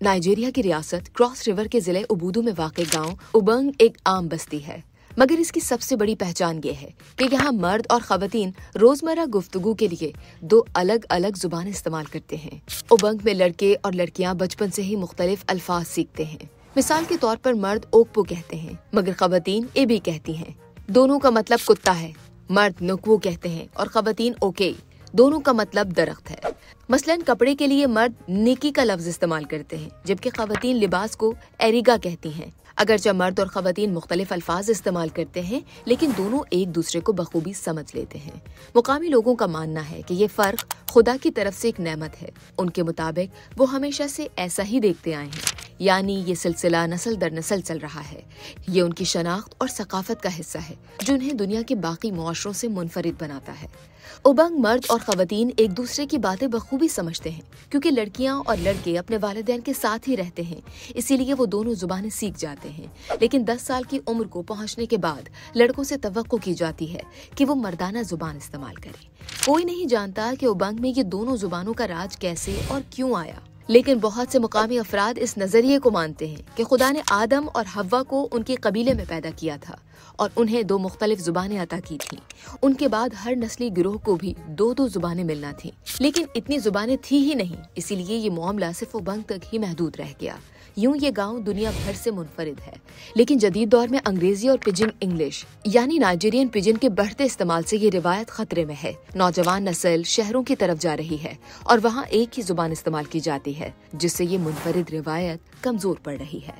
Nigeria की रियासत cross river के जिले उबूदू में वाक़ गांव उबंग एक आम बस्ती है, मगर इसकी सबसे बड़ी पहचान ये है कि यहाँ मर्द और ख़वातीन रोजमर्रा गुफ्तगू के लिए दो अलग अलग जुबान इस्तेमाल करते हैं। उबंग में लड़के और लड़कियाँ बचपन से ही मुख्तलिफ अल्फाज सीखते हैं। मिसाल के तौर पर मर्द ओकपो कहते हैं, मगर ख़वातीन एबी कहती हैं। दोनों का मतलब कुत्ता है। मर्द नुकवो कहते हैं और ख़वातीन ओके, दोनों का मतलब दरख्त है। मसलन कपड़े के लिए मर्द निकी का लफ्ज इस्तेमाल करते हैं, जबकि ख़वातीन लिबास को एरिगा कहती हैं। अगरचे मर्द और ख़वातीन मुख्तलिफ अल्फाज इस्तेमाल करते हैं, लेकिन दोनों एक दूसरे को बखूबी समझ लेते हैं। मुकामी लोगों का मानना है कि ये फ़र्क खुदा की तरफ से एक नेमत है। उनके मुताबिक वो हमेशा से ऐसा ही देखते आए हैं, यानी ये सिलसिला नस्ल दर नस्ल चल रहा है। ये उनकी शनाख्त और सकाफत का हिस्सा है जो उन्हें दुनिया के बाकी मुआशरों से मुनफरिद बनाता है। उबंग मर्द और ख़वातीन एक दूसरे की बातें बखूबी समझते हैं, क्योंकि लड़कियां और लड़के अपने वालिदैन के साथ ही रहते हैं, इसीलिए वो दोनों जुबानें सीख जाते हैं। लेकिन 10 साल की उम्र को पहुंचने के बाद लड़कों से तवक्को की जाती है कि वो मर्दाना जुबान इस्तेमाल करें। कोई नहीं जानता कि उबंग में ये दोनों जुबानों का राज कैसे और क्यों आया, लेकिन बहुत से मुकामी अफराद इस नजरिए को मानते हैं कि खुदा ने आदम और हव्वा को उनके कबीले में पैदा किया था और उन्हें 2 मुख्तलिफ जुबानें अता की थीं। उनके बाद हर नस्ली गिरोह को भी 2-2 जुबानें मिलना थीं, लेकिन इतनी जुबानें थी ही नहीं, इसीलिए ये मामला सिर्फ उबंग तक ही महदूद रह गया। यूं ये गांव दुनिया भर से मुनफरिद है, लेकिन जदीद दौर में अंग्रेजी और पिजिन इंग्लिश यानी नाइजीरियन पिजिन के बढ़ते इस्तेमाल से ये रिवायत खतरे में है। नौजवान नस्ल शहरों की तरफ जा रही है और वहाँ एक ही जुबान इस्तेमाल की जाती है, जिससे ये मुनफरिद रिवायत कमजोर पड़ रही है।